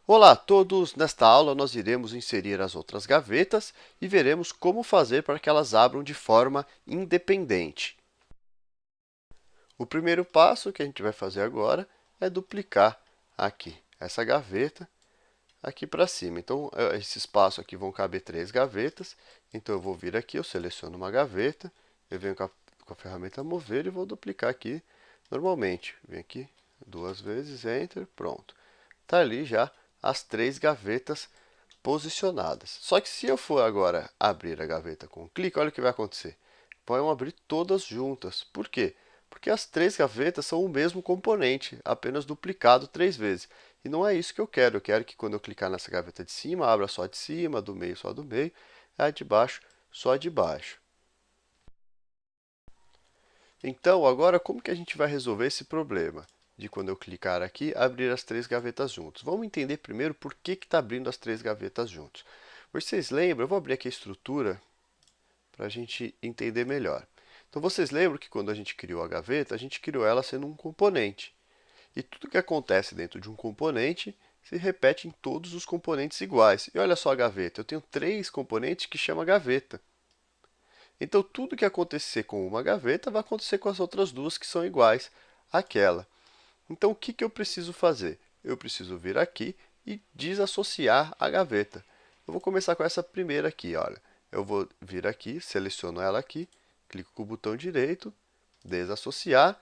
Olá a todos! Nesta aula nós iremos inserir as outras gavetas e veremos como fazer para que elas abram de forma independente. O primeiro passo que a gente vai fazer agora é duplicar aqui essa gaveta aqui para cima. Então, esse espaço aqui vão caber 3 gavetas. Então, eu vou vir aqui, eu seleciono uma gaveta, eu venho com a ferramenta mover e vou duplicar aqui normalmente. Venho aqui 2 vezes, Enter, pronto. Está ali já as 3 gavetas posicionadas. Só que se eu for agora abrir a gaveta com um clique, olha o que vai acontecer. Vão abrir todas juntas. Por quê? Porque as 3 gavetas são o mesmo componente, apenas duplicado 3 vezes. E não é isso que eu quero. Eu quero que quando eu clicar nessa gaveta de cima, abra só de cima, do meio só do meio, a de baixo só de baixo. Então, agora como que a gente vai resolver esse problema? De quando eu clicar aqui, abrir as 3 gavetas juntos. Vamos entender primeiro por que está abrindo as 3 gavetas juntos. Vocês lembram? Eu vou abrir aqui a estrutura para a gente entender melhor. Então, vocês lembram que quando a gente criou a gaveta, a gente criou ela sendo um componente. E tudo que acontece dentro de um componente se repete em todos os componentes iguais. E olha só a gaveta, eu tenho 3 componentes que chama gaveta. Então, tudo que acontecer com uma gaveta vai acontecer com as outras duas que são iguais àquela. Então, o que eu preciso fazer? Eu preciso vir aqui e desassociar a gaveta. Eu vou começar com essa primeira aqui, olha. Eu vou vir aqui, seleciono ela aqui, clico com o botão direito, desassociar,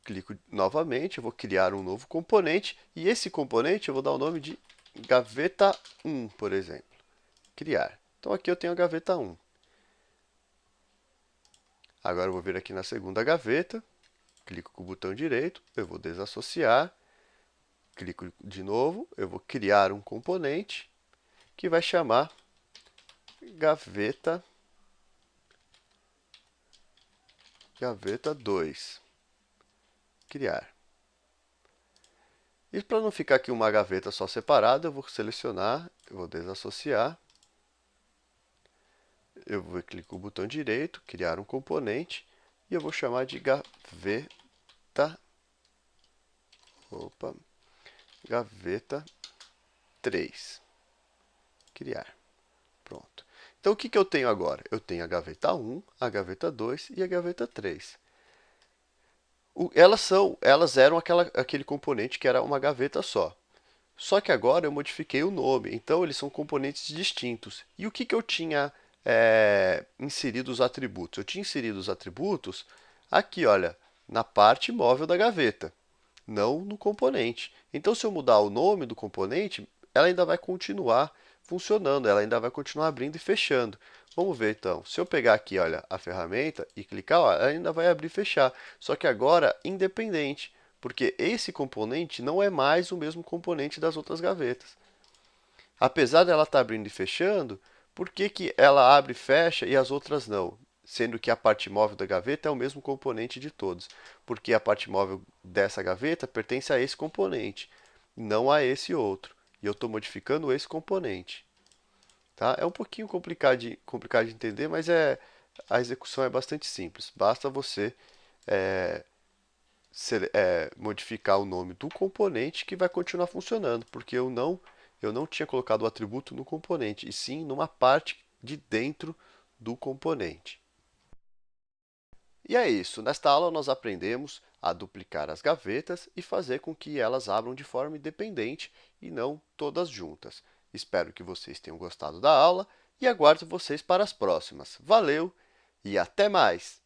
clico novamente, eu vou criar um novo componente, e esse componente eu vou dar o nome de gaveta 1, por exemplo. Criar. Então, aqui eu tenho a gaveta 1. Agora eu vou vir aqui na segunda gaveta, clico com o botão direito, eu vou desassociar, clico de novo, eu vou criar um componente que vai chamar gaveta 2. Criar. E para não ficar aqui uma gaveta só separada, eu vou selecionar, eu vou desassociar, eu vou clicar com o botão direito, criar um componente, e eu vou chamar de gaveta 3. Criar. Pronto. Então, o que eu tenho agora? Eu tenho a gaveta 1, a gaveta 2 e a gaveta 3. Elas eram aquele componente que era uma gaveta só. Só que agora eu modifiquei o nome, então eles são componentes distintos. E o que eu tinha inserido os atributos? Eu tinha inserido os atributos aqui, olha, na parte móvel da gaveta, não no componente. Então, se eu mudar o nome do componente, ela ainda vai continuar funcionando, ela ainda vai continuar abrindo e fechando. Vamos ver então. Se eu pegar aqui, olha, a ferramenta e clicar, ó, ela ainda vai abrir e fechar. Só que agora independente, porque esse componente não é mais o mesmo componente das outras gavetas. Apesar dela estar abrindo e fechando, por que ela abre e fecha e as outras não? Sendo que a parte móvel da gaveta é o mesmo componente de todos. Porque a parte móvel dessa gaveta pertence a esse componente, não a esse outro. E eu estou modificando esse componente. Tá? É um pouquinho complicado de entender, mas a execução é bastante simples. Basta você é, modificar o nome do componente que vai continuar funcionando, porque eu não tinha colocado o atributo no componente, e sim numa parte de dentro do componente. E é isso. Nesta aula nós aprendemos a duplicar as gavetas e fazer com que elas abram de forma independente e não todas juntas. Espero que vocês tenham gostado da aula e aguardo vocês para as próximas. Valeu e até mais!